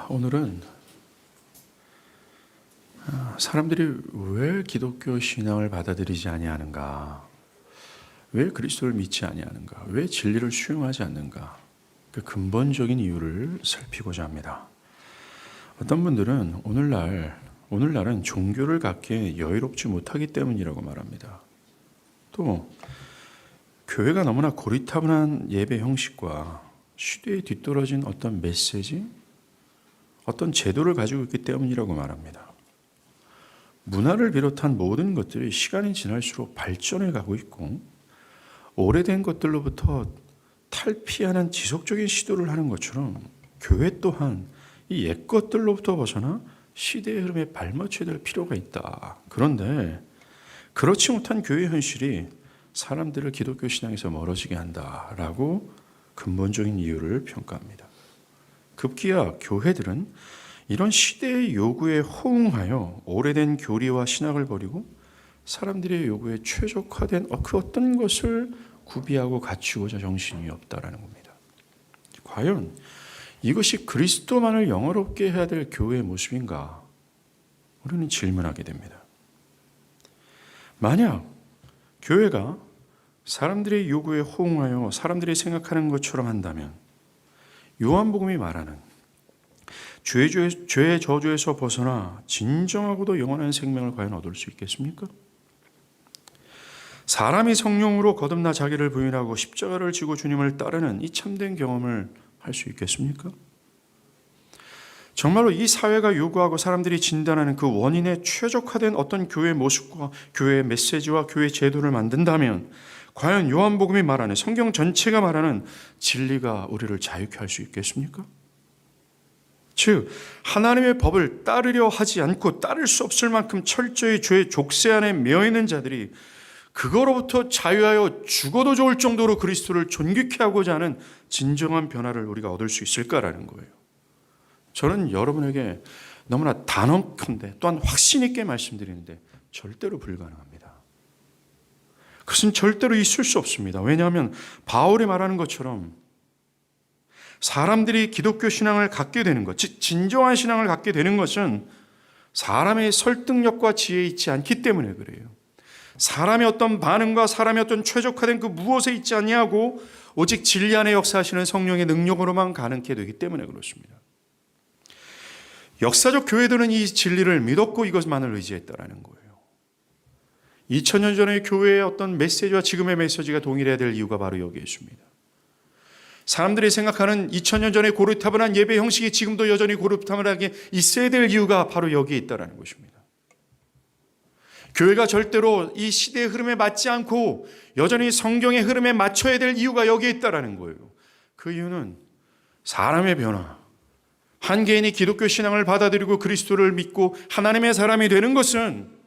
오늘은 사람들이 왜 기독교 신앙을 받아들이지 아니하는가, 왜 그리스도를 믿지 아니하는가, 왜 진리를 수용하지 않는가, 그 근본적인 이유를 살피고자 합니다. 어떤 분들은 오늘날은 종교를 갖기에 여유롭지 못하기 때문이라고 말합니다. 또 교회가 너무나 고리타분한 예배 형식과 시대에 뒤떨어진 어떤 메시지, 어떤 제도를 가지고 있기 때문이라고 말합니다. 문화를 비롯한 모든 것들이 시간이 지날수록 발전해 가고 있고, 오래된 것들로부터 탈피하는 지속적인 시도를 하는 것처럼 교회 또한 이 옛 것들로부터 벗어나 시대의 흐름에 발맞춰야 될 필요가 있다. 그런데 그렇지 못한 교회 현실이 사람들을 기독교 신앙에서 멀어지게 한다라고 근본적인 이유를 평가합니다. 급기야 교회들은 이런 시대의 요구에 호응하여 오래된 교리와 신학을 버리고 사람들의 요구에 최적화된 그 어떤 것을 구비하고 갖추고자 정신이 없다라는 겁니다. 과연 이것이 그리스도만을 영화롭게 해야 될 교회의 모습인가? 우리는 질문하게 됩니다. 만약 교회가 사람들의 요구에 호응하여 사람들이 생각하는 것처럼 한다면 요한복음이 말하는 죄의 저주에서 벗어나 진정하고도 영원한 생명을 과연 얻을 수 있겠습니까? 사람이 성령으로 거듭나 자기를 부인하고 십자가를 지고 주님을 따르는 이 참된 경험을 할 수 있겠습니까? 정말로 이 사회가 요구하고 사람들이 진단하는 그 원인에 최적화된 어떤 교회의 모습과 교회의 메시지와 교회의 제도를 만든다면 과연 요한복음이 말하는, 성경 전체가 말하는 진리가 우리를 자유케 할 수 있겠습니까? 즉 하나님의 법을 따르려 하지 않고 따를 수 없을 만큼 철저히 죄의 족쇄 안에 매여있는 자들이 그거로부터 자유하여 죽어도 좋을 정도로 그리스도를 존귀케 하고자 하는 진정한 변화를 우리가 얻을 수 있을까라는 거예요. 저는 여러분에게 너무나 단언컨대 또한 확신 있게 말씀드리는데 절대로 불가능합니다. 그것은 절대로 있을 수 없습니다. 왜냐하면 바울이 말하는 것처럼 사람들이 기독교 신앙을 갖게 되는 것, 즉 진정한 신앙을 갖게 되는 것은 사람의 설득력과 지혜에 있지 않기 때문에 그래요. 사람의 어떤 반응과 사람의 어떤 최적화된 그 무엇에 있지 아니하고 오직 진리 안에 역사하시는 성령의 능력으로만 가능케 되기 때문에 그렇습니다. 역사적 교회들은 이 진리를 믿었고 이것만을 의지했다라는 거예요. 2000년 전의 교회의 어떤 메시지와 지금의 메시지가 동일해야 될 이유가 바로 여기에 있습니다. 사람들이 생각하는 2000년 전의 고리타분한 예배 형식이 지금도 여전히 고리타분하게 있어야 될 이유가 바로 여기에 있다는 것입니다. 교회가 절대로 이 시대의 흐름에 맞지 않고 여전히 성경의 흐름에 맞춰야 될 이유가 여기에 있다는 거예요. 그 이유는 사람의 변화, 한 개인이 기독교 신앙을 받아들이고 그리스도를 믿고 하나님의 사람이 되는 것은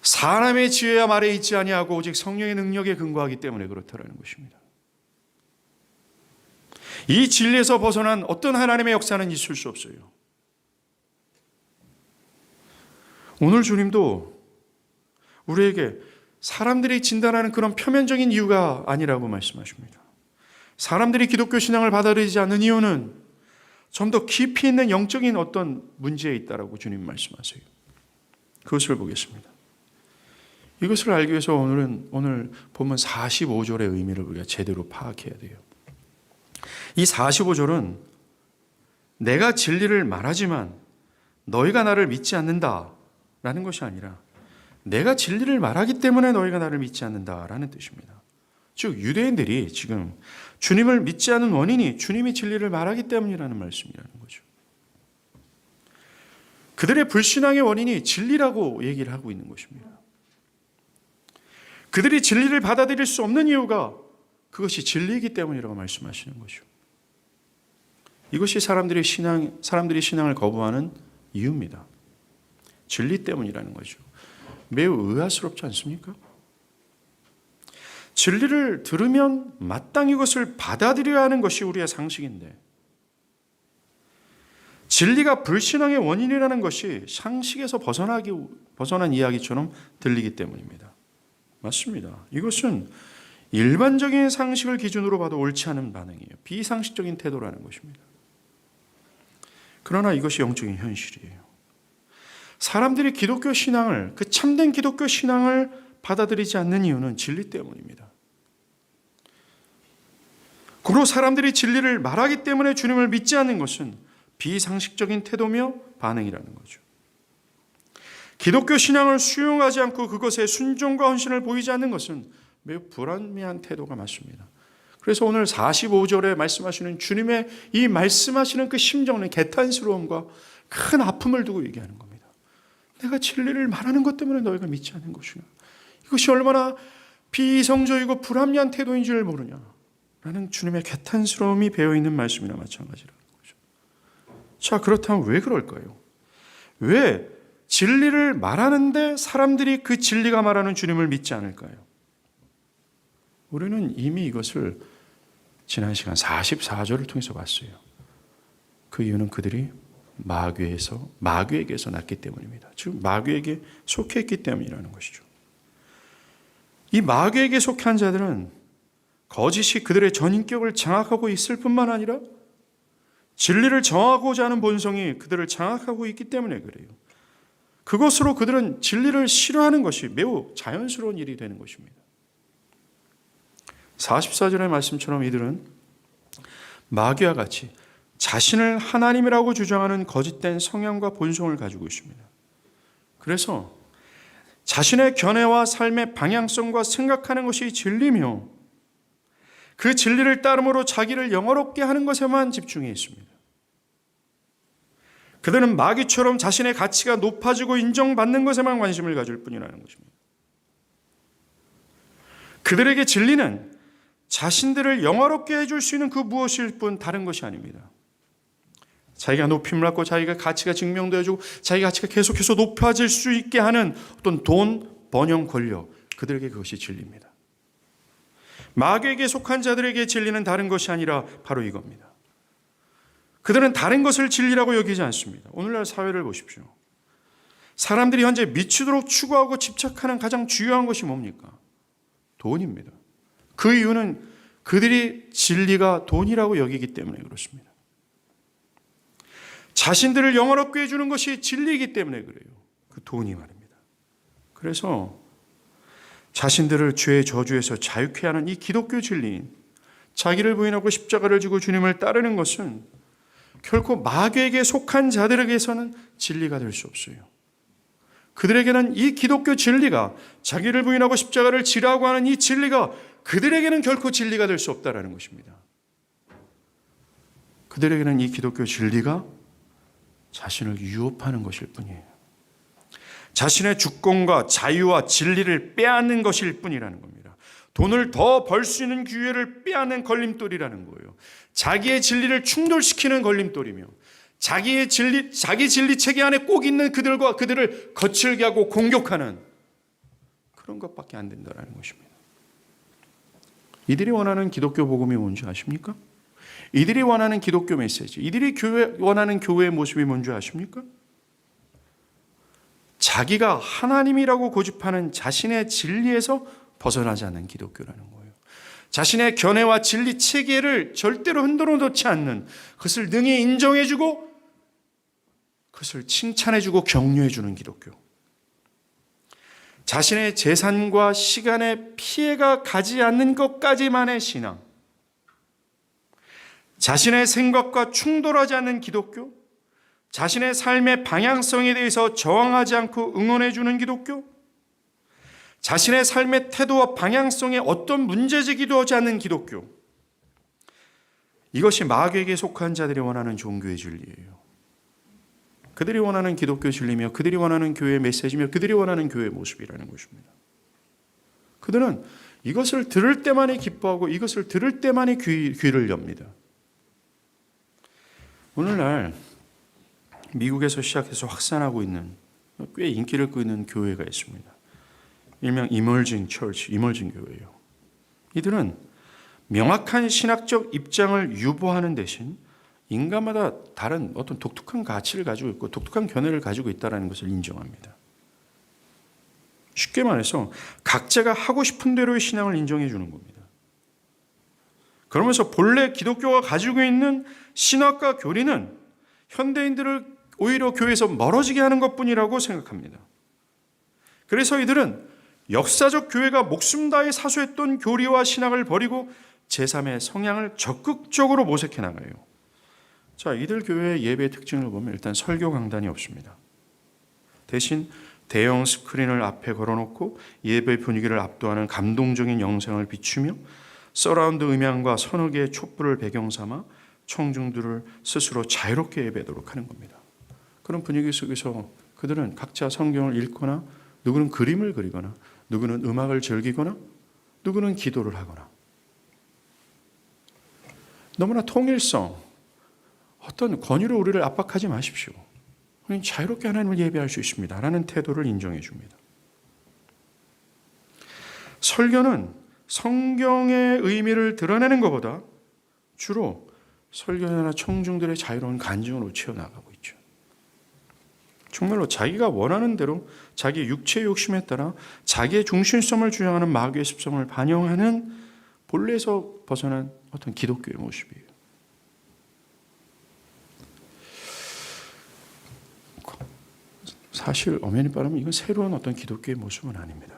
사람의 지혜와 말에 있지 아니하고 오직 성령의 능력에 근거하기 때문에 그렇다는 것입니다. 이 진리에서 벗어난 어떤 하나님의 역사는 있을 수 없어요. 오늘 주님도 우리에게 사람들이 진단하는 그런 표면적인 이유가 아니라고 말씀하십니다. 사람들이 기독교 신앙을 받아들이지 않는 이유는 좀 더 깊이 있는 영적인 어떤 문제에 있다라고 주님 말씀하세요. 그것을 보겠습니다. 이것을 알기 위해서 오늘 본문 45절의 의미를 우리가 제대로 파악해야 돼요. 이 45절은 내가 진리를 말하지만 너희가 나를 믿지 않는다라는 것이 아니라 내가 진리를 말하기 때문에 너희가 나를 믿지 않는다라는 뜻입니다. 즉 유대인들이 지금 주님을 믿지 않은 원인이 주님이 진리를 말하기 때문이라는 말씀이라는 거죠. 그들의 불신앙의 원인이 진리라고 얘기를 하고 있는 것입니다. 그들이 진리를 받아들일 수 없는 이유가 그것이 진리이기 때문이라고 말씀하시는 거죠. 이것이 사람들이 신앙을 거부하는 이유입니다. 진리 때문이라는 거죠. 매우 의아스럽지 않습니까? 진리를 들으면 마땅히 이것을 받아들여야 하는 것이 우리의 상식인데 진리가 불신앙의 원인이라는 것이 상식에서 벗어난 이야기처럼 들리기 때문입니다. 맞습니다. 이것은 일반적인 상식을 기준으로 봐도 옳지 않은 반응이에요. 비상식적인 태도라는 것입니다. 그러나 이것이 영적인 현실이에요. 사람들이 기독교 신앙을, 그 참된 기독교 신앙을 받아들이지 않는 이유는 진리 때문입니다. 그리고 사람들이 진리를 말하기 때문에 주님을 믿지 않는 것은 비상식적인 태도며 반응이라는 거죠. 기독교 신앙을 수용하지 않고 그것에 순종과 헌신을 보이지 않는 것은 매우 불합리한 태도가 맞습니다. 그래서 오늘 45절에 말씀하시는 주님의 이 말씀하시는 그 심정은 개탄스러움과 큰 아픔을 두고 얘기하는 겁니다. 내가 진리를 말하는 것 때문에 너희가 믿지 않는 것이냐. 이것이 얼마나 비이성적이고 불합리한 태도인 줄 모르냐. 라는 주님의 개탄스러움이 배어있는 말씀이나 마찬가지라는 거죠. 자, 그렇다면 왜 그럴까요? 왜 진리를 말하는데 사람들이 그 진리가 말하는 주님을 믿지 않을까요? 우리는 이미 이것을 지난 시간 44절을 통해서 봤어요. 그 이유는 그들이 마귀에게서 났기 때문입니다. 즉 마귀에게 속해 있기 때문이라는 것이죠. 이 마귀에게 속한 자들은 거짓이 그들의 전인격을 장악하고 있을 뿐만 아니라 진리를 정하고자 하는 본성이 그들을 장악하고 있기 때문에 그래요. 그것으로 그들은 진리를 싫어하는 것이 매우 자연스러운 일이 되는 것입니다. 44절의 말씀처럼 이들은 마귀와 같이 자신을 하나님이라고 주장하는 거짓된 성향과 본성을 가지고 있습니다. 그래서 자신의 견해와 삶의 방향성과 생각하는 것이 진리며 그 진리를 따름으로 자기를 영화롭게 하는 것에만 집중해 있습니다. 그들은 마귀처럼 자신의 가치가 높아지고 인정받는 것에만 관심을 가질 뿐이라는 것입니다. 그들에게 진리는 자신들을 영화롭게 해줄 수 있는 그 무엇일 뿐 다른 것이 아닙니다. 자기가 높임을 받고 자기가 가치가 증명되어지고 자기 가치가 계속해서 높아질 수 있게 하는 어떤 돈, 번영, 권력, 그들에게 그것이 진리입니다. 마귀에게 속한 자들에게 진리는 다른 것이 아니라 바로 이겁니다. 그들은 다른 것을 진리라고 여기지 않습니다. 오늘날 사회를 보십시오. 사람들이 현재 미치도록 추구하고 집착하는 가장 주요한 것이 뭡니까? 돈입니다. 그 이유는 그들이 진리가 돈이라고 여기기 때문에 그렇습니다. 자신들을 영화롭게 해주는 것이 진리이기 때문에 그래요. 그 돈이 말입니다. 그래서 자신들을 죄의 저주에서 자유케 하는 이 기독교 진리인 자기를 부인하고 십자가를 지고 주님을 따르는 것은 결코 마귀에게 속한 자들에게서는 진리가 될 수 없어요. 그들에게는 이 기독교 진리가 자기를 부인하고 십자가를 지라고 하는 이 진리가 그들에게는 결코 진리가 될 수 없다는 것입니다. 그들에게는 이 기독교 진리가 자신을 유혹하는 것일 뿐이에요. 자신의 주권과 자유와 진리를 빼앗는 것일 뿐이라는 겁니다. 돈을 더 벌 수 있는 기회를 빼앗는 걸림돌이라는 거예요. 자기의 진리를 충돌시키는 걸림돌이며 자기 진리 체계 안에 꼭 있는 그들을 거칠게 하고 공격하는 그런 것밖에 안 된다는 것입니다. 이들이 원하는 기독교 복음이 뭔지 아십니까? 이들이 원하는 기독교 메시지, 이들이 원하는 교회의 모습이 뭔지 아십니까? 자기가 하나님이라고 고집하는 자신의 진리에서 벗어나지 않는 기독교라는 거예요. 자신의 견해와 진리 체계를 절대로 흔들어 놓지 않는, 그것을 능히 인정해주고 그것을 칭찬해주고 격려해주는 기독교. 자신의 재산과 시간에 피해가 가지 않는 것까지만의 신앙. 자신의 생각과 충돌하지 않는 기독교, 자신의 삶의 방향성에 대해서 저항하지 않고 응원해주는 기독교, 자신의 삶의 태도와 방향성에 어떤 문제제기도 하지 않는 기독교, 이것이 마귀에게 속한 자들이 원하는 종교의 진리예요. 그들이 원하는 기독교 진리며 그들이 원하는 교회의 메시지며 그들이 원하는 교회의 모습이라는 것입니다. 그들은 이것을 들을 때만이 기뻐하고 이것을 들을 때만이 귀를 엽니다. 오늘날 미국에서 시작해서 확산하고 있는 꽤 인기를 끄고 있는 교회가 있습니다. 일명 이머징 처치, 이머징 교회예요. 이들은 명확한 신학적 입장을 유보하는 대신 인간마다 다른 어떤 독특한 가치를 가지고 있고 독특한 견해를 가지고 있다는 것을 인정합니다. 쉽게 말해서 각자가 하고 싶은 대로의 신앙을 인정해 주는 겁니다. 그러면서 본래 기독교가 가지고 있는 신학과 교리는 현대인들을 오히려 교회에서 멀어지게 하는 것뿐이라고 생각합니다. 그래서 이들은 역사적 교회가 목숨 다해 사수했던 교리와 신학을 버리고 제3의 성향을 적극적으로 모색해 나가요. 자, 이들 교회의 예배의 특징을 보면 일단 설교 강단이 없습니다. 대신 대형 스크린을 앞에 걸어놓고 예배 분위기를 압도하는 감동적인 영상을 비추며 서라운드 음향과 서너 개의 촛불을 배경 삼아 청중들을 스스로 자유롭게 예배하도록 하는 겁니다. 그런 분위기 속에서 그들은 각자 성경을 읽거나 누구는 그림을 그리거나 누구는 음악을 즐기거나 누구는 기도를 하거나 너무나 통일성, 어떤 권위로 우리를 압박하지 마십시오. 우리는 자유롭게 하나님을 예배할 수 있습니다. 라는 태도를 인정해 줍니다. 설교는 성경의 의미를 드러내는 것보다 주로 설교자나 청중들의 자유로운 간증으로 채워나가고 있죠. 정말로 자기가 원하는 대로 자기의 육체의 욕심에 따라 자기의 중심성을 주장하는 마귀의 습성을 반영하는 본래에서 벗어난 어떤 기독교의 모습이에요. 사실 엄연히 말하면 이건 새로운 어떤 기독교의 모습은 아닙니다.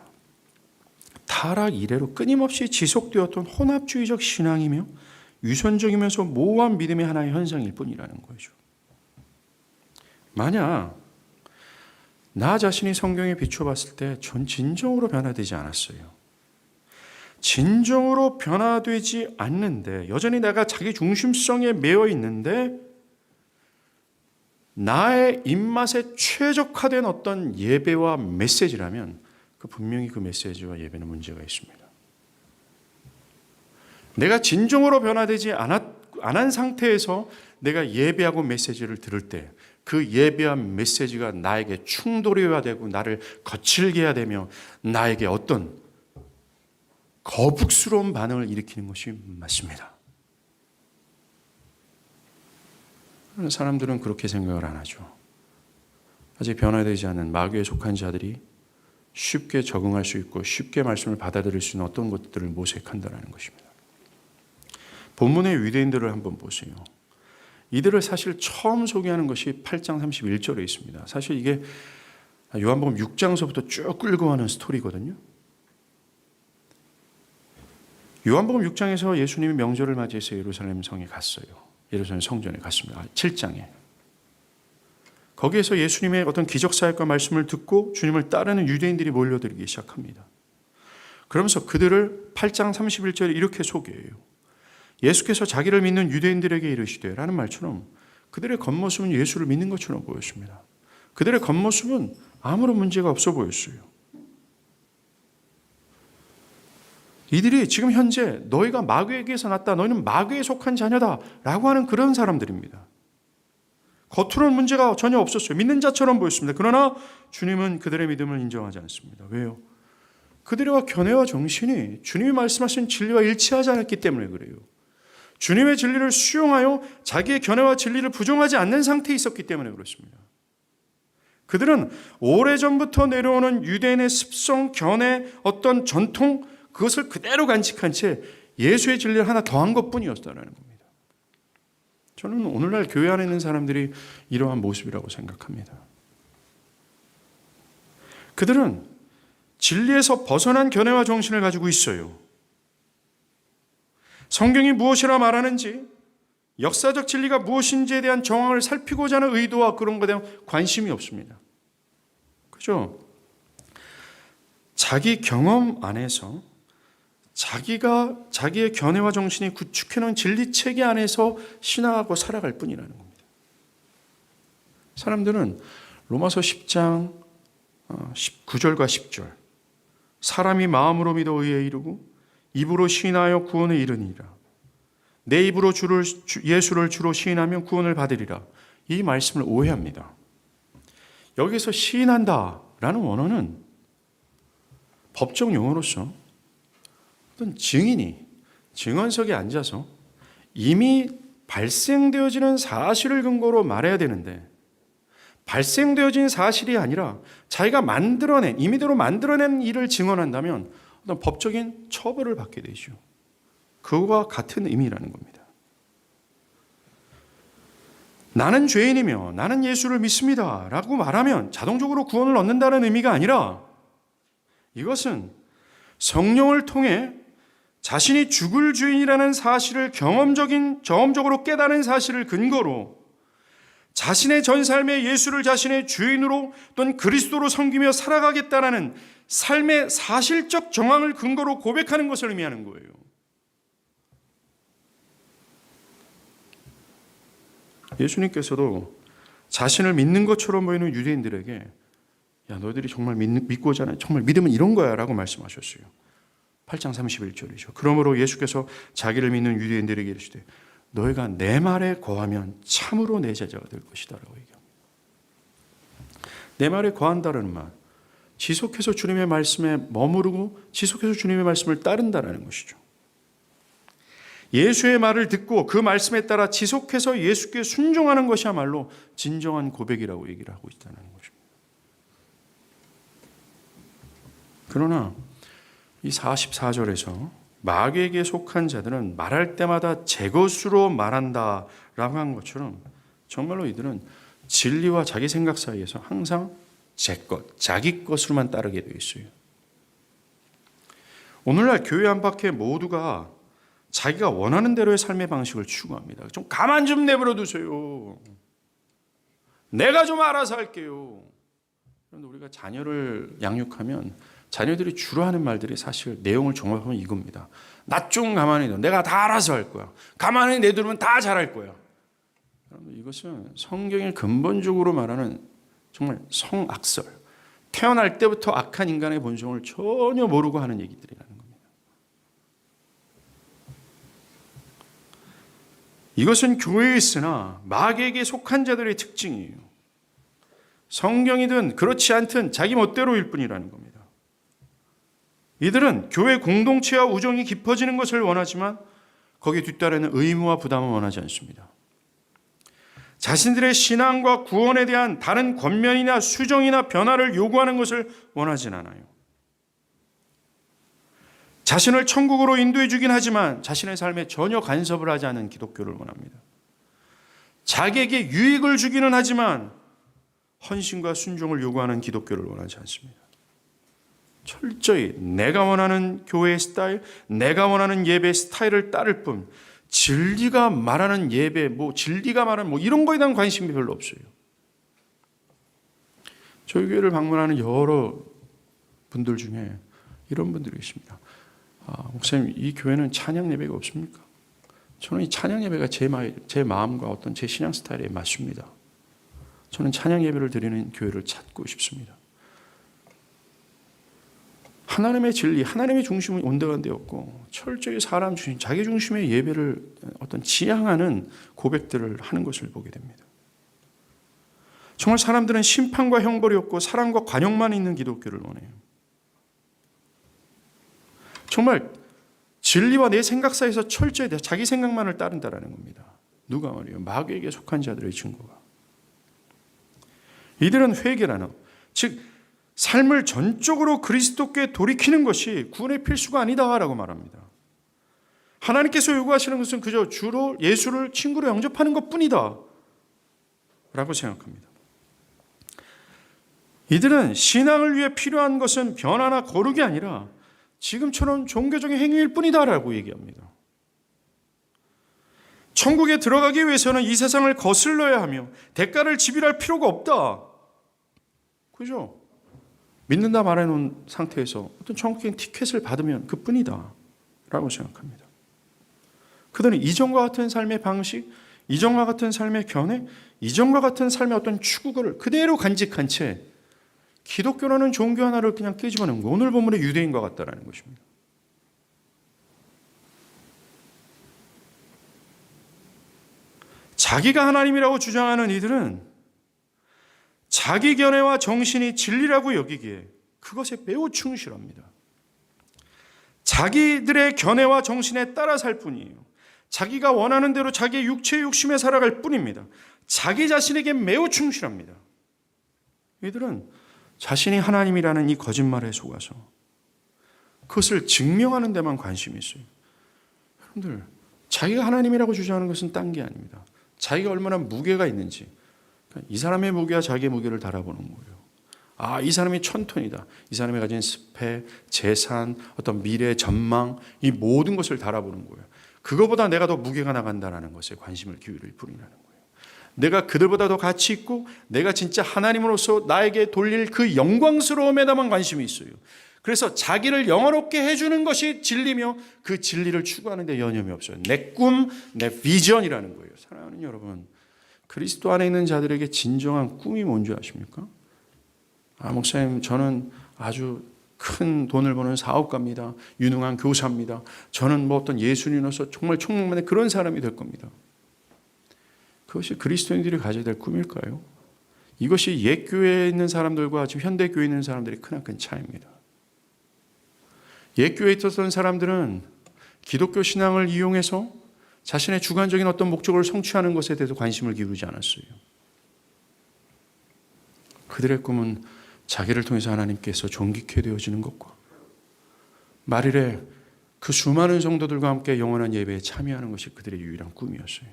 타락 이래로 끊임없이 지속되었던 혼합주의적 신앙이며 유선적이면서 모호한 믿음의 하나의 현상일 뿐이라는 거죠. 만약 나 자신이 성경에 비춰봤을 때 전 진정으로 변화되지 않았어요. 진정으로 변화되지 않는데 여전히 내가 자기 중심성에 매여 있는데 나의 입맛에 최적화된 어떤 예배와 메시지라면 분명히 그 메시지와 예배는 문제가 있습니다. 내가 진정으로 변화되지 않은 상태에서 내가 예배하고 메시지를 들을 때 그 예배와 메시지가 나에게 충돌해야 되고 나를 거칠게 해야 되며 나에게 어떤 거북스러운 반응을 일으키는 것이 맞습니다. 사람들은 그렇게 생각을 안 하죠. 아직 변화되지 않은 마귀에 속한 자들이 쉽게 적응할 수 있고 쉽게 말씀을 받아들일 수 있는 어떤 것들을 모색한다는 것입니다. 본문의 유대인들을 한번 보세요. 이들을 사실 처음 소개하는 것이 8장 31절에 있습니다. 사실 이게 요한복음 6장서부터 쭉 끌고 가는 스토리거든요. 요한복음 6장에서 예수님이 명절을 맞이해서 예루살렘 성에 갔어요. 예루살렘 성전에 갔습니다. 7장에. 거기에서 예수님의 어떤 기적사역과 말씀을 듣고 주님을 따르는 유대인들이 몰려들기 시작합니다. 그러면서 그들을 8장 31절에 이렇게 소개해요. 예수께서 자기를 믿는 유대인들에게 이르시되 라는 말처럼 그들의 겉모습은 예수를 믿는 것처럼 보였습니다. 그들의 겉모습은 아무런 문제가 없어 보였어요. 이들이 지금 현재 너희가 마귀에게서 났다, 너희는 마귀에 속한 자녀다 라고 하는 그런 사람들입니다. 겉으로는 문제가 전혀 없었어요. 믿는 자처럼 보였습니다. 그러나 주님은 그들의 믿음을 인정하지 않습니다. 왜요? 그들의 견해와 정신이 주님이 말씀하신 진리와 일치하지 않았기 때문에 그래요. 주님의 진리를 수용하여 자기의 견해와 진리를 부정하지 않는 상태에 있었기 때문에 그렇습니다. 그들은 오래전부터 내려오는 유대인의 습성, 견해, 어떤 전통, 그것을 그대로 간직한 채 예수의 진리를 하나 더한 것뿐이었다는 겁니다. 저는 오늘날 교회 안에 있는 사람들이 이러한 모습이라고 생각합니다. 그들은 진리에서 벗어난 견해와 정신을 가지고 있어요. 성경이 무엇이라 말하는지, 역사적 진리가 무엇인지에 대한 정황을 살피고자 하는 의도와 그런 것에 대한 관심이 없습니다. 그죠? 자기 경험 안에서 자기의 견해와 정신이 구축해놓은 진리체계 안에서 신앙하고 살아갈 뿐이라는 겁니다. 사람들은 로마서 10장 9절과 10절 사람이 마음으로 믿어 의에 이르고 입으로 시인하여 구원에 이르니라. 내 입으로 예수를 주로 시인하면 구원을 받으리라. 이 말씀을 오해합니다. 여기서 시인한다라는 원어는 법적 용어로서 어떤 증인이 증언석에 앉아서 이미 발생되어지는 사실을 근거로 말해야 되는데 발생되어진 사실이 아니라 자기가 임의대로 만들어낸 일을 증언한다면 어떤 법적인 처벌을 받게 되죠. 그거와 같은 의미라는 겁니다. 나는 죄인이며 나는 예수를 믿습니다 라고 말하면 자동적으로 구원을 얻는다는 의미가 아니라 이것은 성령을 통해 자신이 죽을 죄인이라는 사실을 경험적으로 깨달은 사실을 근거로 자신의 전 삶에 예수를 자신의 주인으로 또는 그리스도로 섬기며 살아가겠다라는 삶의 사실적 정황을 근거로 고백하는 것을 의미하는 거예요. 예수님께서도 자신을 믿는 것처럼 보이는 유대인들에게 야, 너희들이 정말 믿고자 하는 정말 믿음은 이런 거야 라고 말씀하셨어요. 8장 31절이죠. 그러므로 예수께서 자기를 믿는 유대인들에게 이르시되 너희가 내 말에 거하면 참으로 내 제자가 될 것이다 라고 얘기합니다. 내 말에 거한다는 말, 지속해서 주님의 말씀에 머무르고 지속해서 주님의 말씀을 따른다는 것이죠. 예수의 말을 듣고 그 말씀에 따라 지속해서 예수께 순종하는 것이야말로 진정한 고백이라고 얘기를 하고 있다는 것입니다. 그러나 이 44절에서 마귀에게 속한 자들은 말할 때마다 제 것으로 말한다라고 한 것처럼 정말로 이들은 진리와 자기 생각 사이에서 항상 제 것, 자기 것으로만 따르게 되어 있어요. 오늘날 교회 안팎에 모두가 자기가 원하는 대로의 삶의 방식을 추구합니다. 좀 가만 좀 내버려 두세요. 내가 좀 알아서 할게요. 그런데 우리가 자녀를 양육하면 자녀들이 주로 하는 말들이 사실 내용을 종합하면 이겁니다. 나 좀 가만히 둬. 내가 다 알아서 할 거야. 가만히 내두면 다 잘할 거야. 여러분, 이것은 성경이 근본적으로 말하는 정말 성악설. 태어날 때부터 악한 인간의 본성을 전혀 모르고 하는 얘기들이라는 겁니다. 이것은 교회에 있으나 마귀에게 속한 자들의 특징이에요. 성경이든 그렇지 않든 자기 멋대로일 뿐이라는 겁니다. 이들은 교회 공동체와 우정이 깊어지는 것을 원하지만 거기에 뒤따르는 의무와 부담은 원하지 않습니다. 자신들의 신앙과 구원에 대한 다른 권면이나 수정이나 변화를 요구하는 것을 원하진 않아요. 자신을 천국으로 인도해 주긴 하지만 자신의 삶에 전혀 간섭을 하지 않은 기독교를 원합니다. 자기에게 유익을 주기는 하지만 헌신과 순종을 요구하는 기독교를 원하지 않습니다. 철저히 내가 원하는 교회의 스타일, 내가 원하는 예배 스타일을 따를 뿐 진리가 말하는 예배, 진리가 말하는 이런 거에 대한 관심이 별로 없어요. 저희 교회를 방문하는 여러 분들 중에 이런 분들이 있습니다. 목사님, 이 교회는 찬양 예배가 없습니까? 저는 이 찬양 예배가 제 마음과 어떤 제 신앙 스타일에 맞습니다. 저는 찬양 예배를 드리는 교회를 찾고 싶습니다. 하나님의 진리, 하나님의 중심은 온데간데 없고 철저히 사람 중심, 자기 중심의 예배를 어떤 지향하는 고백들을 하는 것을 보게 됩니다. 정말 사람들은 심판과 형벌이 없고 사랑과 관용만 있는 기독교를 원해요. 정말 진리와 내 생각 사이에서 철저히 자기 생각만을 따른다라는 겁니다. 누가 말이에요? 마귀에게 속한 자들의 증거가. 이들은 회개라는, 즉 삶을 전적으로 그리스도께 돌이키는 것이 구원의 필수가 아니다라고 말합니다. 하나님께서 요구하시는 것은 그저 주로 예수를 친구로 영접하는 것뿐이다 라고 생각합니다. 이들은 신앙을 위해 필요한 것은 변화나 거룩이 아니라 지금처럼 종교적인 행위일 뿐이다라고 얘기합니다. 천국에 들어가기 위해서는 이 세상을 거슬러야 하며 대가를 지불할 필요가 없다. 그죠? 믿는다 말해놓은 상태에서 어떤 천국행 티켓을 받으면 그뿐이다 라고 생각합니다. 그들은 이전과 같은 삶의 방식, 이전과 같은 삶의 견해, 이전과 같은 삶의 어떤 추구를 그대로 간직한 채 기독교라는 종교 하나를 그냥 끄집어낸 거, 오늘 본문의 유대인과 같다라는 것입니다. 자기가 하나님이라고 주장하는 이들은 자기 견해와 정신이 진리라고 여기기에 그것에 매우 충실합니다. 자기들의 견해와 정신에 따라 살 뿐이에요. 자기가 원하는 대로 자기의 육체의 욕심에 살아갈 뿐입니다. 자기 자신에게 매우 충실합니다. 이들은 자신이 하나님이라는 이 거짓말에 속아서 그것을 증명하는 데만 관심이 있어요. 여러분들, 자기가 하나님이라고 주장하는 것은 딴 게 아닙니다. 자기가 얼마나 무게가 있는지, 이 사람의 무게와 자기의 무게를 달아보는 거예요. 아, 이 사람이 1000톤이다. 이 사람이 가진 스펙, 재산, 어떤 미래 전망, 이 모든 것을 달아보는 거예요. 그거보다 내가 더 무게가 나간다는 것에 관심을 기울일 뿐이라는 거예요. 내가 그들보다 더 가치 있고 내가 진짜 하나님으로서 나에게 돌릴 그 영광스러움에다만 관심이 있어요. 그래서 자기를 영화롭게 해주는 것이 진리며 그 진리를 추구하는 데 여념이 없어요. 내 꿈, 내 비전이라는 거예요. 사랑하는 여러분, 그리스도 안에 있는 자들에게 진정한 꿈이 뭔지 아십니까? 아, 목사님, 저는 아주 큰 돈을 버는 사업가입니다. 유능한 교사입니다. 저는 뭐 어떤 예수인으로서 정말 총명만의 그런 사람이 될 겁니다. 그것이 그리스도인들이 가져야 될 꿈일까요? 이것이 옛 교회에 있는 사람들과 지금 현대 교회에 있는 사람들이 크나큰 차이입니다. 옛 교회에 있었던 사람들은 기독교 신앙을 이용해서 자신의 주관적인 어떤 목적을 성취하는 것에 대해서 관심을 기울이지 않았어요. 그들의 꿈은 자기를 통해서 하나님께서 존귀케 되어지는 것과 말일에 그 수많은 성도들과 함께 영원한 예배에 참여하는 것이 그들의 유일한 꿈이었어요.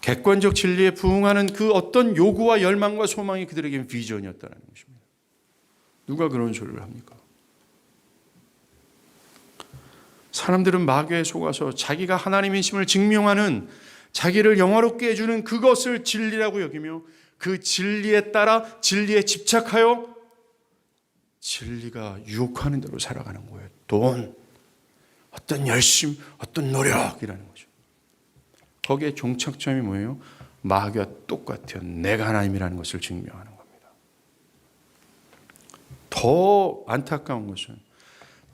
객관적 진리에 부응하는 그 어떤 요구와 열망과 소망이 그들에게는 비전이었다는 것입니다. 누가 그런 소리를 합니까? 사람들은 마귀에 속아서 자기가 하나님이심을 증명하는, 자기를 영화롭게 해주는 그것을 진리라고 여기며 그 진리에 따라 진리에 집착하여 진리가 유혹하는 대로 살아가는 거예요. 돈, 어떤 열심, 어떤 노력이라는 거죠. 거기에 종착점이 뭐예요? 마귀와 똑같아요. 내가 하나님이라는 것을 증명하는 겁니다. 더 안타까운 것은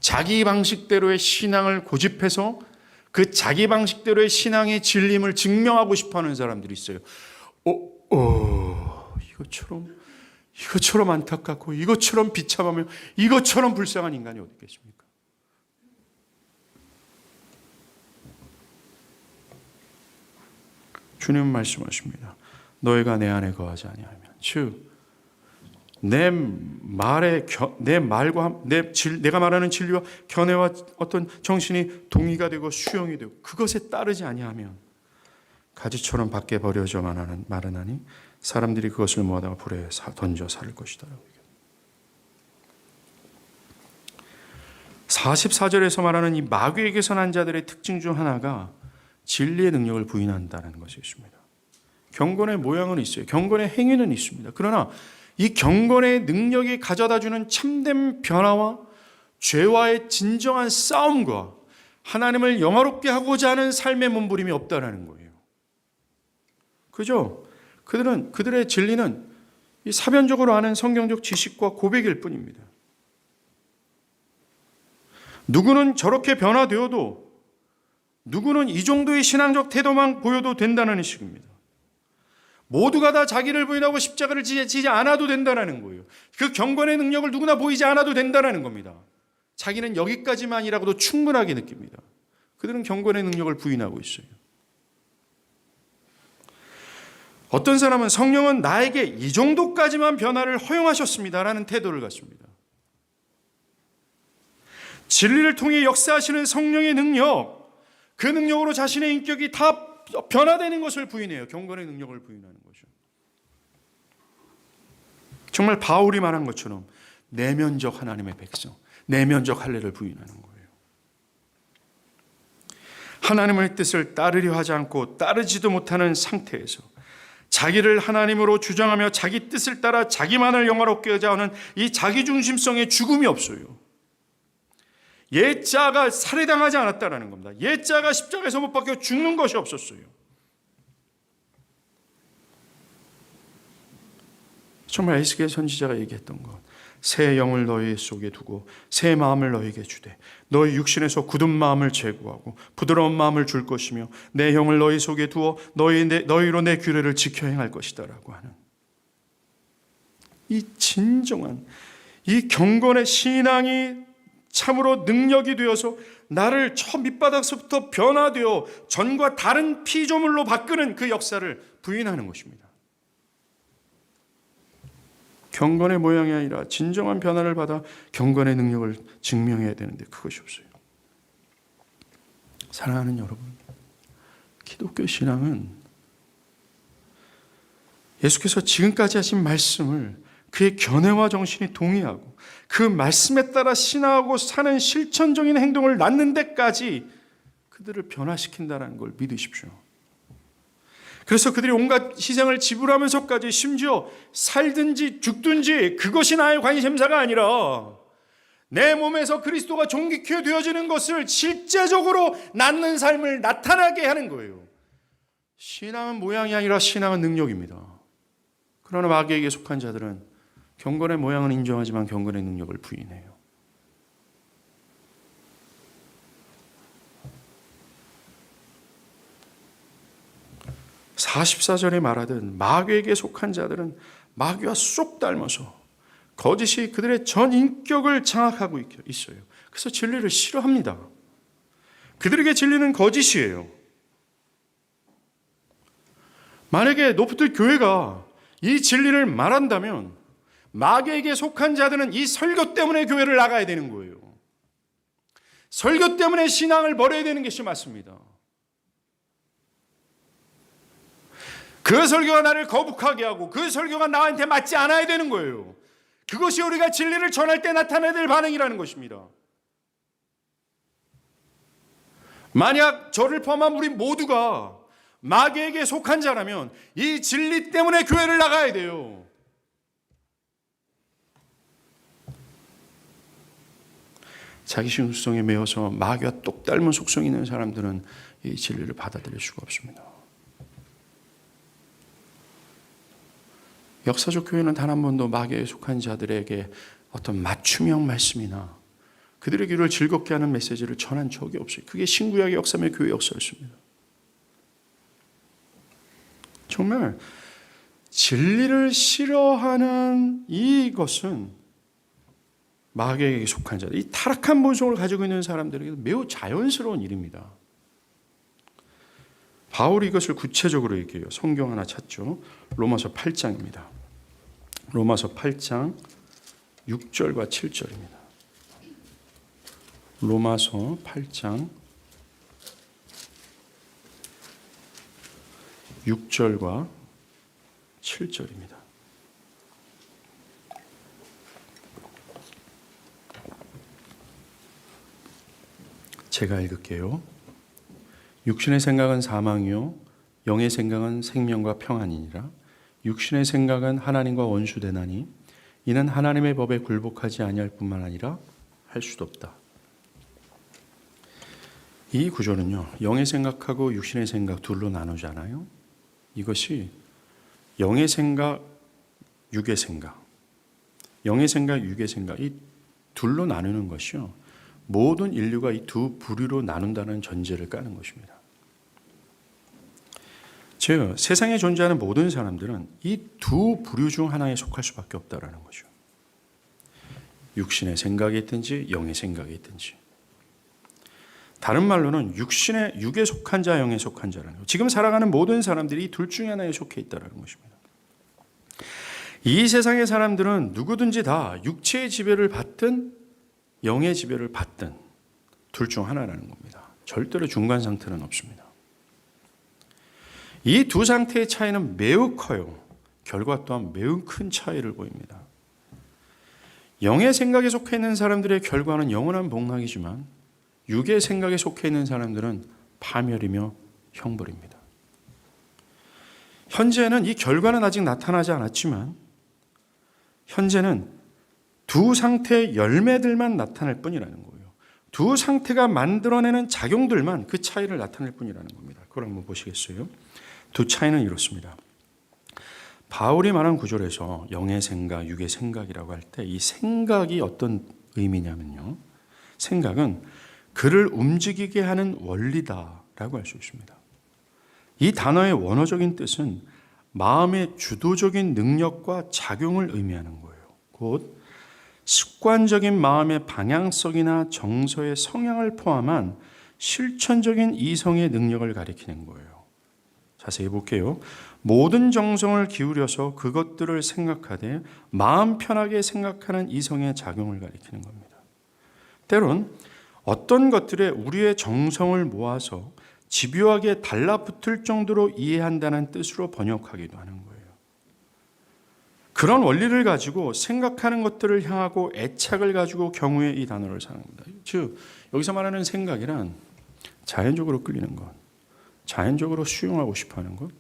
자기 방식대로의 신앙을 고집해서 그 자기 방식대로의 신앙의 진림을 증명하고 싶어하는 사람들이 있어요. 이것처럼 안타깝고 이것처럼 비참하며 이것처럼 불쌍한 인간이 어디 있겠습니까? 주님은 말씀하십니다. 너희가 내 안에 거하지 아니하면, 즉 내 말과 내가 말하는 진리와 견해와 어떤 정신이 동의가 되고 수용이 되고 그것에 따르지 아니하면 가지처럼 밖에 버려져 마르나니 사람들이 그것을 모아다가 불에 던져 살 것이다. 44절에서 말하는 이 마귀에게서 난 자들의 특징 중 하나가 진리의 능력을 부인한다는 것이 있습니다. 경건의 모양은 있어요. 경건의 행위는 있습니다. 그러나 이 경건의 능력이 가져다주는 참된 변화와 죄와의 진정한 싸움과 하나님을 영화롭게 하고자 하는 삶의 몸부림이 없다는 거예요. 그죠? 그들의 진리는 이 사변적으로 아는 성경적 지식과 고백일 뿐입니다. 누구는 저렇게 변화되어도, 누구는 이 정도의 신앙적 태도만 보여도 된다는 식입니다. 모두가 다 자기를 부인하고 십자가를 지지 않아도 된다는 거예요. 그 경건의 능력을 누구나 보이지 않아도 된다는 겁니다. 자기는 여기까지만이라고도 충분하게 느낍니다. 그들은 경건의 능력을 부인하고 있어요. 어떤 사람은 성령은 나에게 이 정도까지만 변화를 허용하셨습니다라는 태도를 갖습니다. 진리를 통해 역사하시는 성령의 능력, 그 능력으로 자신의 인격이 다 변화되는 것을 부인해요. 경건의 능력을 부인하는 거죠. 정말 바울이 말한 것처럼 내면적 하나님의 백성, 내면적 할례를 부인하는 거예요. 하나님의 뜻을 따르려 하지 않고 따르지도 못하는 상태에서 자기를 하나님으로 주장하며 자기 뜻을 따라 자기만을 영화롭게 하자 하는 이 자기중심성의 죽음이 없어요. 옛자가 살해당하지 않았다는 겁니다. 옛자가 십자가에서 못 박혀 죽는 것이 없었어요. 정말 에스겔 선지자가 얘기했던 것, 새 영을 너희 속에 두고 새 마음을 너희에게 주되 너희 육신에서 굳은 마음을 제거하고 부드러운 마음을 줄 것이며 내 영을 너희 속에 두어 너희로 내 규례를 지켜 행할 것이다 라고 하는 이 진정한 이 경건의 신앙이 참으로 능력이 되어서 나를 저 밑바닥서부터 변화되어 전과 다른 피조물로 바꾸는 그 역사를 부인하는 것입니다. 경건의 모양이 아니라 진정한 변화를 받아 경건의 능력을 증명해야 되는데 그것이 없어요. 사랑하는 여러분, 기독교 신앙은 예수께서 지금까지 하신 말씀을 그의 견해와 정신이 동의하고 그 말씀에 따라 신앙하고 사는 실천적인 행동을 낳는 데까지 그들을 변화시킨다는 걸 믿으십시오. 그래서 그들이 온갖 희생을 지불하면서까지 심지어 살든지 죽든지 그것이 나의 관심사가 아니라 내 몸에서 그리스도가 존귀케 되어지는 것을 실제적으로 낳는 삶을 나타나게 하는 거예요. 신앙은 모양이 아니라 신앙은 능력입니다. 그러나 마귀에게 속한 자들은 경건의 모양은 인정하지만 경건의 능력을 부인해요. (44절에) 말하듯 마귀에게 속한 자들은 마귀와 쏙 닮아서 거짓이 그들의 전 인격을 장악하고 있어요. 그래서 진리를 싫어합니다. 그들에게 진리는 거짓이에요. 만약에 노프트 교회가 이 진리를 말한다면 마귀에게 속한 자들은 이 설교 때문에 교회를 나가야 되는 거예요. 설교 때문에 신앙을 버려야 되는 것이 맞습니다. 그 설교가 나를 거북하게 하고 그 설교가 나한테 맞지 않아야 되는 거예요. 그것이 우리가 진리를 전할 때 나타내야 될 반응이라는 것입니다. 만약 저를 포함한 우리 모두가 마귀에게 속한 자라면 이 진리 때문에 교회를 나가야 돼요. 자기 중심성에 매여서 마귀와 똑 닮은 속성이 있는 사람들은 이 진리를 받아들일 수가 없습니다. 역사적 교회는 단 한 번도 마귀에 속한 자들에게 어떤 맞춤형 말씀이나 그들의 귀를 즐겁게 하는 메시지를 전한 적이 없어요. 그게 신구약의 역사며 교회 역사였습니다. 정말 진리를 싫어하는 이것은 마귀에게 속한 자들, 이 타락한 본성을 가지고 있는 사람들에게 매우 자연스러운 일입니다. 바울이 이것을 구체적으로 얘기해요. 성경 하나 찾죠. 로마서 8장입니다. 로마서 8장 6절과 7절입니다. 로마서 8장 6절과 7절입니다. 제가 읽을게요. 육신의 생각은 사망이요 영의 생각은 생명과 평안이니라. 육신의 생각은 하나님과 원수되나니 이는 하나님의 법에 굴복하지 아니할 뿐만 아니라 할 수도 없다. 이 구조는요, 영의 생각하고 육신의 생각 둘로 나누잖아요. 이것이 영의 생각, 육의 생각, 영의 생각, 육의 생각 이 둘로 나누는 것이요, 모든 인류가 이 두 부류로 나눈다는 전제를 까는 것입니다. 즉 세상에 존재하는 모든 사람들은 이 두 부류 중 하나에 속할 수밖에 없다라는 거죠. 육신의 생각이 있든지 영의 생각이 있든지. 다른 말로는 육에 속한 자, 영에 속한 자라는 거예요. 지금 살아가는 모든 사람들이 이 둘 중에 하나에 속해 있다는 것입니다. 이 세상의 사람들은 누구든지 다 육체의 지배를 받든 영의 지배를 받든 둘 중 하나라는 겁니다. 절대로 중간 상태는 없습니다. 이 두 상태의 차이는 매우 커요. 결과 또한 매우 큰 차이를 보입니다. 영의 생각에 속해 있는 사람들의 결과는 영원한 복락이지만 육의 생각에 속해 있는 사람들은 파멸이며 형벌입니다. 현재는 이 결과는 아직 나타나지 않았지만 현재는 두 상태의 열매들만 나타날 뿐이라는 거예요. 두 상태가 만들어내는 작용들만 그 차이를 나타낼 뿐이라는 겁니다. 그걸 한번 보시겠어요? 두 차이는 이렇습니다. 바울이 말한 구절에서 영의 생각, 육의 생각이라고 할 때 이 생각이 어떤 의미냐면요, 생각은 그를 움직이게 하는 원리다라고 할 수 있습니다. 이 단어의 원어적인 뜻은 마음의 주도적인 능력과 작용을 의미하는 거예요. 곧 습관적인 마음의 방향성이나 정서의 성향을 포함한 실천적인 이성의 능력을 가리키는 거예요. 자세히 볼게요. 모든 정성을 기울여서 그것들을 생각하되 마음 편하게 생각하는 이성의 작용을 가리키는 겁니다. 때론 어떤 것들에 우리의 정성을 모아서 집요하게 달라붙을 정도로 이해한다는 뜻으로 번역하기도 하는 거예요. 그런 원리를 가지고 생각하는 것들을 향하고 애착을 가지고 경우에 이 단어를 사용합니다. 즉 여기서 말하는 생각이란 자연적으로 끌리는 것, 자연적으로 수용하고 싶어하는 것,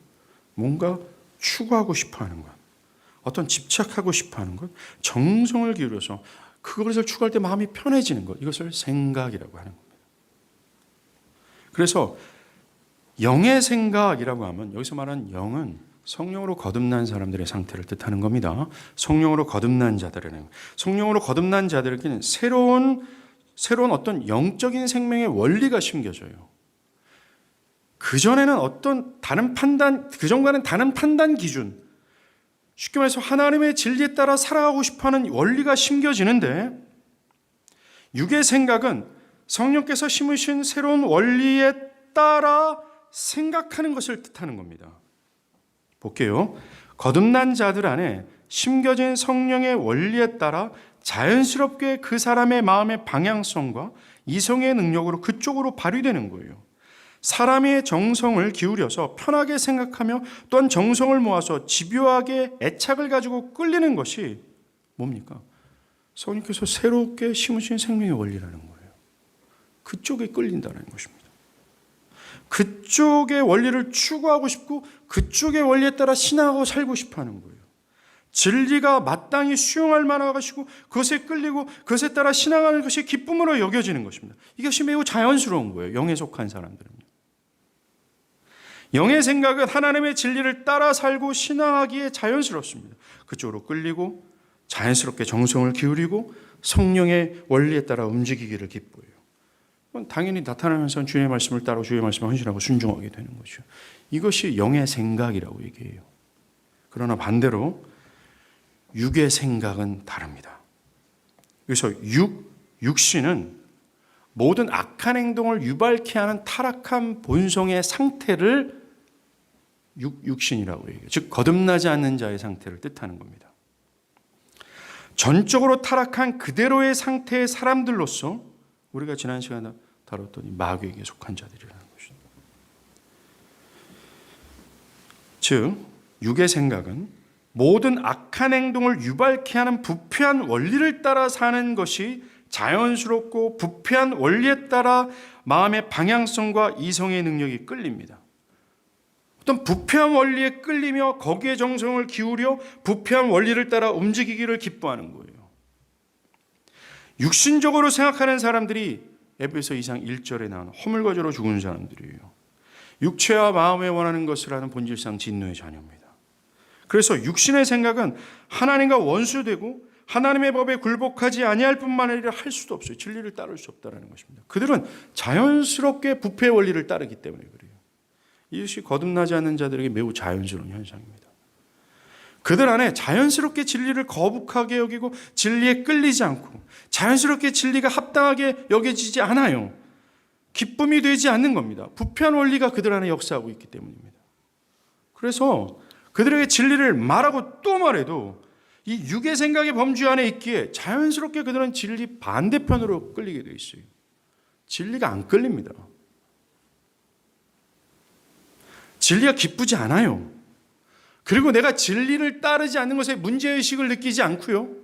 뭔가 추구하고 싶어하는 것, 어떤 집착하고 싶어하는 것, 정성을 기울여서 그것을 추구할 때 마음이 편해지는 것, 이것을 생각이라고 하는 겁니다. 그래서 영의 생각이라고 하면 여기서 말하는 영은 성령으로 거듭난 사람들의 상태를 뜻하는 겁니다. 성령으로 거듭난 자들에는, 성령으로 거듭난 자들에게는 새로운 어떤 영적인 생명의 원리가 심겨져요. 그전에는 어떤 다른 판단, 그전과는 다른 판단 기준, 쉽게 말해서 하나님의 진리에 따라 살아가고 싶어하는 원리가 심겨지는데, 육의 생각은 성령께서 심으신 새로운 원리에 따라 생각하는 것을 뜻하는 겁니다. 볼게요. 거듭난 자들 안에 심겨진 성령의 원리에 따라 자연스럽게 그 사람의 마음의 방향성과 이성의 능력으로 그쪽으로 발휘되는 거예요. 사람의 정성을 기울여서 편하게 생각하며 또한 정성을 모아서 집요하게 애착을 가지고 끌리는 것이 뭡니까? 성령께서 새롭게 심으신 생명의 원리라는 거예요. 그쪽에 끌린다는 것입니다. 그쪽의 원리를 추구하고 싶고 그쪽의 원리에 따라 신앙하고 살고 싶어하는 거예요. 진리가 마땅히 수용할 만한 것이고 그것에 끌리고 그것에 따라 신앙하는 것이 기쁨으로 여겨지는 것입니다. 이것이 매우 자연스러운 거예요. 영에 속한 사람들은요. 영의 생각은 하나님의 진리를 따라 살고 신앙하기에 자연스럽습니다. 그쪽으로 끌리고 자연스럽게 정성을 기울이고 성령의 원리에 따라 움직이기를 기뻐해요. 당연히 나타나면서 주의 말씀을 따르고 주의 말씀을 헌신하고 순종하게 되는 거죠. 이것이 영의 생각이라고 얘기해요. 그러나 반대로 육의 생각은 다릅니다. 그래서 육신은 모든 악한 행동을 유발케 하는 타락한 본성의 상태를 육신이라고 얘기해요. 즉 거듭나지 않는 자의 상태를 뜻하는 겁니다. 전적으로 타락한 그대로의 상태의 사람들로서 우리가 지난 시간에 다뤘더니 마귀에게 속한 자들이라는 것입니다. 즉 육의 생각은 모든 악한 행동을 유발케 하는 부패한 원리를 따라 사는 것이 자연스럽고 부패한 원리에 따라 마음의 방향성과 이성의 능력이 끌립니다. 어떤 부패한 원리에 끌리며 거기에 정성을 기울여 부패한 원리를 따라 움직이기를 기뻐하는 거예요. 육신적으로 생각하는 사람들이 에베소 2장 1절에 나오는 허물과저로 죽은 사람들이에요. 육체와 마음에 원하는 것을 하는 본질상 진노의 자녀입니다. 그래서 육신의 생각은 하나님과 원수되고 하나님의 법에 굴복하지 아니할 뿐만 아니라 할 수도 없어요. 진리를 따를 수 없다는 것입니다. 그들은 자연스럽게 부패의 원리를 따르기 때문에 그래요. 이것이 거듭나지 않는 자들에게 매우 자연스러운 현상입니다. 그들 안에 자연스럽게 진리를 거북하게 여기고 진리에 끌리지 않고 자연스럽게 진리가 합당하게 여겨지지 않아요. 기쁨이 되지 않는 겁니다. 부패한 원리가 그들 안에 역사하고 있기 때문입니다. 그래서 그들에게 진리를 말하고 또 말해도 이 육의 생각의 범주 안에 있기에 자연스럽게 그들은 진리 반대편으로 끌리게 되어 있어요. 진리가 안 끌립니다. 진리가 기쁘지 않아요. 그리고 내가 진리를 따르지 않는 것에 문제의식을 느끼지 않고요.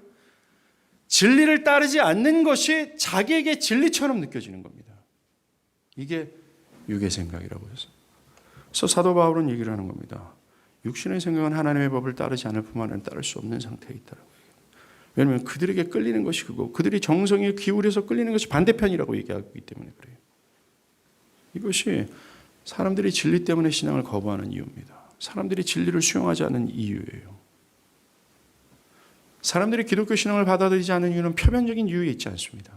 진리를 따르지 않는 것이 자기에게 진리처럼 느껴지는 겁니다. 이게 육의 생각이라고 해서. 그래서 사도 바울은 얘기를 하는 겁니다. 육신의 생각은 하나님의 법을 따르지 않을 뿐만 아니라 따를 수 없는 상태에 있다고. 왜냐하면 그들에게 끌리는 것이 그거, 그들이 정성에 기울여서 끌리는 것이 반대편이라고 얘기하기 때문에 그래요. 이것이 사람들이 진리 때문에 신앙을 거부하는 이유입니다. 사람들이 진리를 수용하지 않는 이유예요. 사람들이 기독교 신앙을 받아들이지 않는 이유는 표면적인 이유에 있지 않습니다.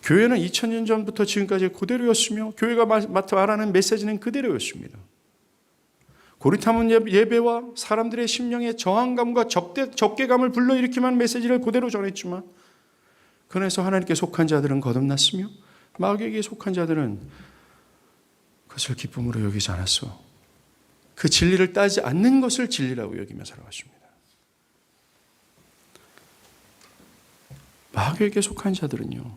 교회는 2000년 전부터 지금까지 그대로였으며 교회가 말하는 메시지는 그대로였습니다. 고리타문 예배와 사람들의 심령의 저항감과 적개감을 불러일으키는 메시지를 그대로 전했지만 그래서 하나님께 속한 자들은 거듭났으며 마귀에게 속한 자들은 그것을 기쁨으로 여기지 않았어. 그 진리를 따지 않는 것을 진리라고 여기며 살아갔습니다. 마귀에게 속한 자들은요,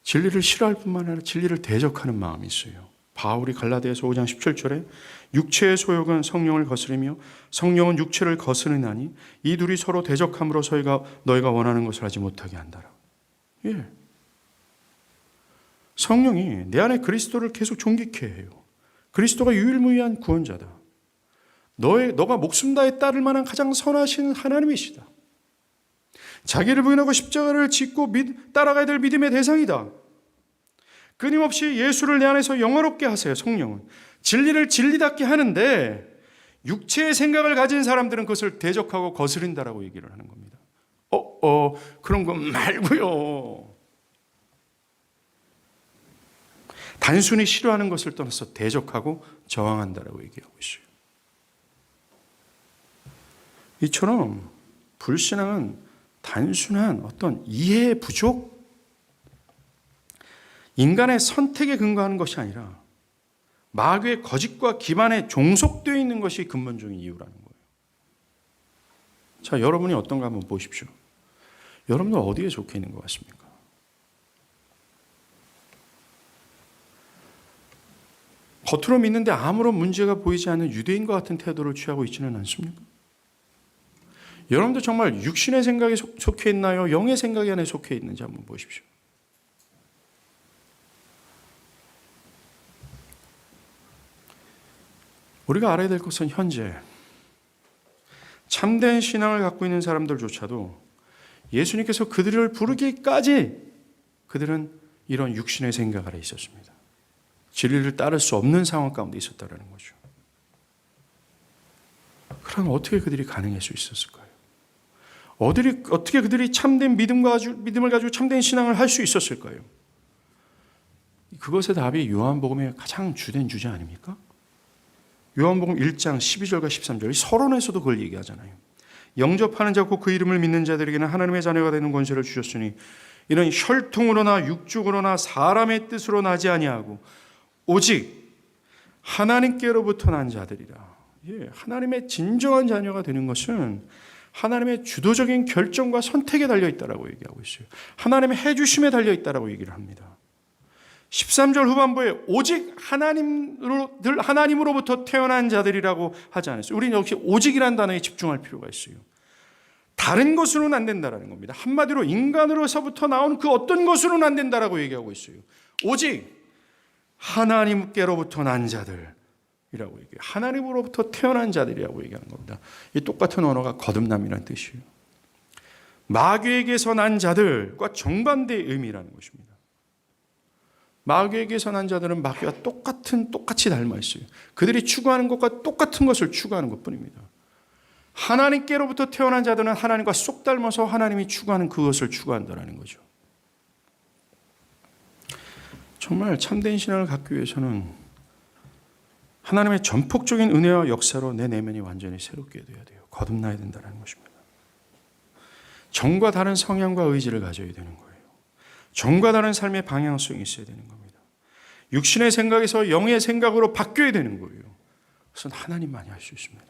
진리를 싫어할 뿐만 아니라 진리를 대적하는 마음이 있어요. 바울이 갈라디아서 5장 17절에 육체의 소욕은 성령을 거스르며 성령은 육체를 거스르나니 이 둘이 서로 대적함으로 너희가 원하는 것을 하지 못하게 한다라. 예. 성령이 내 안에 그리스도를 계속 존귀케 해요. 그리스도가 유일무이한 구원자다. 너가 목숨 다해 따를 만한 가장 선하신 하나님이시다. 자기를 부인하고 십자가를 짓고 따라가야 될 믿음의 대상이다. 끊임없이 예수를 내 안에서 영화롭게 하세요. 성령은 진리를 진리답게 하는데 육체의 생각을 가진 사람들은 그것을 대적하고 거스린다라고 얘기를 하는 겁니다. 그런 거 말고요. 단순히 싫어하는 것을 떠나서 대적하고 저항한다라고 얘기하고 있어요. 이처럼 불신앙은 단순한 어떤 이해의 부족, 인간의 선택에 근거하는 것이 아니라 마귀의 거짓과 기반에 종속되어 있는 것이 근본적인 이유라는 거예요. 자, 여러분이 어떤가 한번 보십시오. 여러분은 어디에 속해 있는 것 같습니까? 겉으로 믿는데 아무런 문제가 보이지 않는 유대인과 같은 태도를 취하고 있지는 않습니까? 여러분도 정말 육신의 생각에 속해 있나요? 영의 생각 안에 속해 있는지 한번 보십시오. 우리가 알아야 될 것은 현재 참된 신앙을 갖고 있는 사람들조차도 예수님께서 그들을 부르기까지 그들은 이런 육신의 생각 아래 있었습니다. 진리를 따를 수 없는 상황 가운데 있었다는 거죠. 그럼 어떻게 그들이 가능할 수 있었을까요? 어떻게 그들이 참된 믿음을 가지고 참된 신앙을 할 수 있었을까요? 그것의 답이 요한복음의 가장 주된 주제 아닙니까? 요한복음 1장 12절과 13절, 서론에서도 그걸 얘기하잖아요. 영접하는 자 곧 그 이름을 믿는 자들에게는 하나님의 자녀가 되는 권세를 주셨으니 이는 혈통으로나 육축으로나 사람의 뜻으로 나지 아니하고 오직 하나님께로부터 난 자들이라. 하나님의 진정한 자녀가 되는 것은 하나님의 주도적인 결정과 선택에 달려있다라고 얘기하고 있어요. 하나님의 해주심에 달려있다라고 얘기를 합니다. 13절 후반부에 오직 하나님으로부터 태어난 자들이라고 하지 않았어요. 우리는 역시 오직이라는 단어에 집중할 필요가 있어요. 다른 것으로는 안 된다라는 겁니다. 한마디로 인간으로서부터 나온 그 어떤 것으로는 안 된다라고 얘기하고 있어요. 오직 하나님께로부터 난 자들이라고 얘기해요. 하나님으로부터 태어난 자들이라고 얘기하는 겁니다. 이 똑같은 언어가 거듭남이라는 뜻이에요. 마귀에게서 난 자들과 정반대의 의미라는 것입니다. 마귀에게서 난 자들은 마귀와 똑같이 닮아 있어요. 그들이 추구하는 것과 똑같은 것을 추구하는 것뿐입니다. 하나님께로부터 태어난 자들은 하나님과 쏙 닮아서 하나님이 추구하는 그것을 추구한다는 거죠. 정말 참된 신앙을 갖기 위해서는 하나님의 전폭적인 은혜와 역사로 내 내면이 완전히 새롭게 돼야 돼요. 거듭나야 된다는 것입니다. 정과 다른 성향과 의지를 가져야 되는 거예요. 정과 다른 삶의 방향성이 있어야 되는 겁니다. 육신의 생각에서 영의 생각으로 바뀌어야 되는 거예요. 그것은 하나님만이 할 수 있습니다.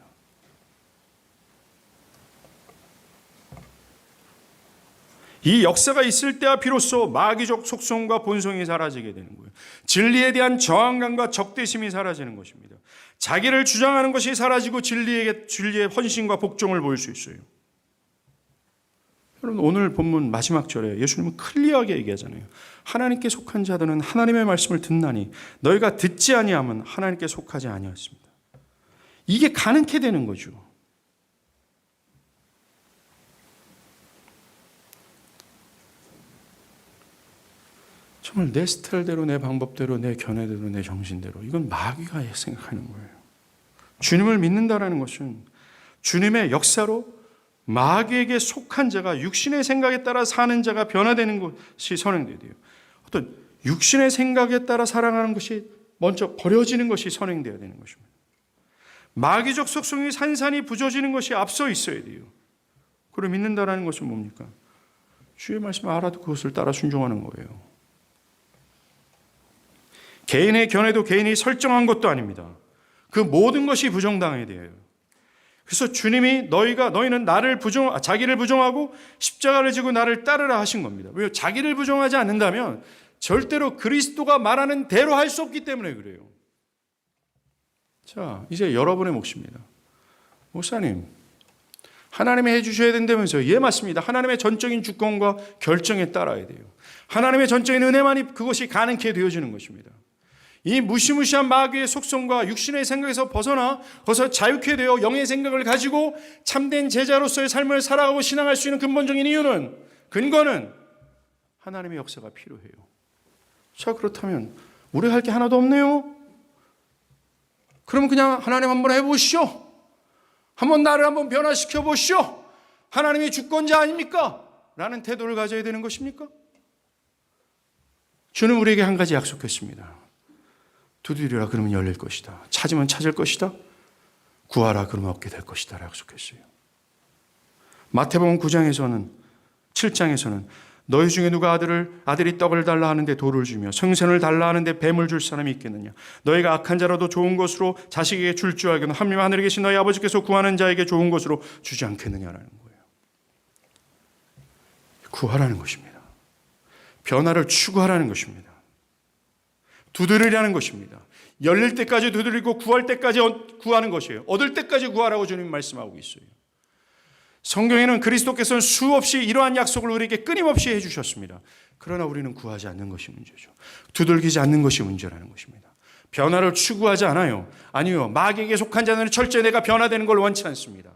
이 역사가 있을 때야 비로소 마귀적 속성과 본성이 사라지게 되는 거예요. 진리에 대한 저항감과 적대심이 사라지는 것입니다. 자기를 주장하는 것이 사라지고 진리의 헌신과 복종을 보일 수 있어요. 여러분, 오늘 본문 마지막 절에 예수님은 클리어하게 얘기하잖아요. 하나님께 속한 자들은 하나님의 말씀을 듣나니 너희가 듣지 아니하면 하나님께 속하지 아니하였습니다. 이게 가능케 되는 거죠. 정말 내 스타일대로, 내 방법대로, 내 견해대로, 내 정신대로, 이건 마귀가 생각하는 거예요. 주님을 믿는다는 것은 주님의 역사로 마귀에게 속한 자가 육신의 생각에 따라 사는 자가 변화되는 것이 선행돼야 돼요. 어떤 육신의 생각에 따라 살아가는 것이 먼저 버려지는 것이 선행돼야 되는 것입니다. 마귀적 속성이 산산이 부서지는 것이 앞서 있어야 돼요. 그걸 믿는다는 것은 뭡니까? 주의 말씀을 알아도 그것을 따라 순종하는 거예요. 개인의 견해도 개인이 설정한 것도 아닙니다. 그 모든 것이 부정당해야 돼요. 그래서 주님이 너희는 자기를 부정하고 십자가를 지고 나를 따르라 하신 겁니다. 왜? 자기를 부정하지 않는다면 절대로 그리스도가 말하는 대로 할 수 없기 때문에 그래요. 자, 이제 여러분의 몫입니다. 목사님, 하나님이 해주셔야 된다면서요. 예, 맞습니다. 하나님의 전적인 주권과 결정에 따라야 돼요. 하나님의 전적인 은혜만이 그것이 가능케 되어지는 것입니다. 이 무시무시한 마귀의 속성과 육신의 생각에서 벗어나 거기서 자유케 되어 영의 생각을 가지고 참된 제자로서의 삶을 살아가고 신앙할 수 있는 근본적인 이유는, 근거는 하나님의 역사가 필요해요. 자, 그렇다면 우리가 할 게 하나도 없네요. 그러면 그냥 하나님 한번 해보시오. 한번 나를 한번 변화시켜 보시오. 하나님이 주권자 아닙니까? 라는 태도를 가져야 되는 것입니까? 주는 우리에게 한 가지 약속했습니다. 두드리라 그러면 열릴 것이다. 찾으면 찾을 것이다. 구하라 그러면 얻게 될 것이다. 약속했어요. 마태복음 9장에서는 7장에서는 너희 중에 누가 아들이 떡을 달라 하는데 돌을 주며 생선을 달라 하는데 뱀을 줄 사람이 있겠느냐. 너희가 악한 자라도 좋은 것으로 자식에게 줄 줄 알거든 하물며 하늘에 계신 너희 아버지께서 구하는 자에게 좋은 것으로 주지 않겠느냐라는 거예요. 구하라는 것입니다. 변화를 추구하라는 것입니다. 두드리라는 것입니다. 열릴 때까지 두드리고 구할 때까지 구하는 것이에요. 얻을 때까지 구하라고 주님 말씀하고 있어요. 성경에는 그리스도께서는 수없이 이러한 약속을 우리에게 끊임없이 해주셨습니다. 그러나 우리는 구하지 않는 것이 문제죠. 두들기지 않는 것이 문제라는 것입니다. 변화를 추구하지 않아요. 아니요. 마귀에게 속한 자들은 철저히 내가 변화되는 걸 원치 않습니다.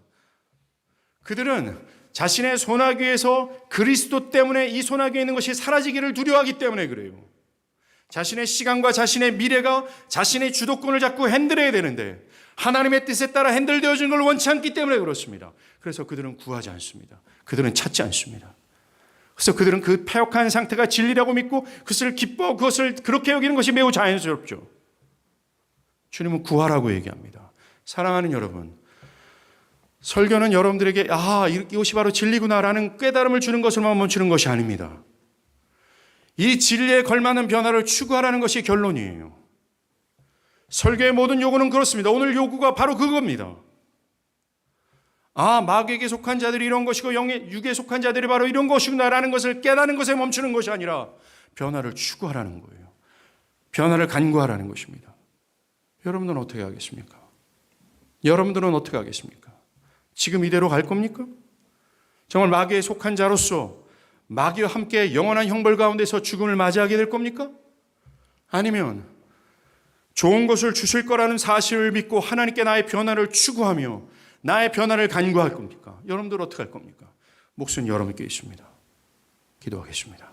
그들은 자신의 소나귀에서 그리스도 때문에 이 소나귀에 있는 것이 사라지기를 두려워하기 때문에 그래요. 자신의 시간과 자신의 미래가 자신의 주도권을 잡고 핸들해야 되는데 하나님의 뜻에 따라 핸들되어지는 걸 원치 않기 때문에 그렇습니다. 그래서 그들은 구하지 않습니다. 그들은 찾지 않습니다. 그래서 그들은 그 패역한 상태가 진리라고 믿고 그것을 기뻐 그것을 그렇게 여기는 것이 매우 자연스럽죠. 주님은 구하라고 얘기합니다. 사랑하는 여러분, 설교는 여러분들에게 이것이 바로 진리구나라는 깨달음을 주는 것을만 멈추는 것이 아닙니다. 이 진리에 걸맞는 변화를 추구하라는 것이 결론이에요. 설교의 모든 요구는 그렇습니다. 오늘 요구가 바로 그겁니다. 마귀에게 속한 자들이 이런 것이고 육에 속한 자들이 바로 이런 것이구나라는 것을 깨닫는 것에 멈추는 것이 아니라 변화를 추구하라는 거예요. 변화를 간구하라는 것입니다. 여러분들은 어떻게 하겠습니까? 여러분들은 어떻게 하겠습니까? 지금 이대로 갈 겁니까? 정말 마귀에 속한 자로서 마귀와 함께 영원한 형벌 가운데서 죽음을 맞이하게 될 겁니까? 아니면 좋은 것을 주실 거라는 사실을 믿고 하나님께 나의 변화를 추구하며 나의 변화를 간구할 겁니까? 여러분들 어떻게 할 겁니까? 몫은 여러분께 있습니다. 기도하겠습니다.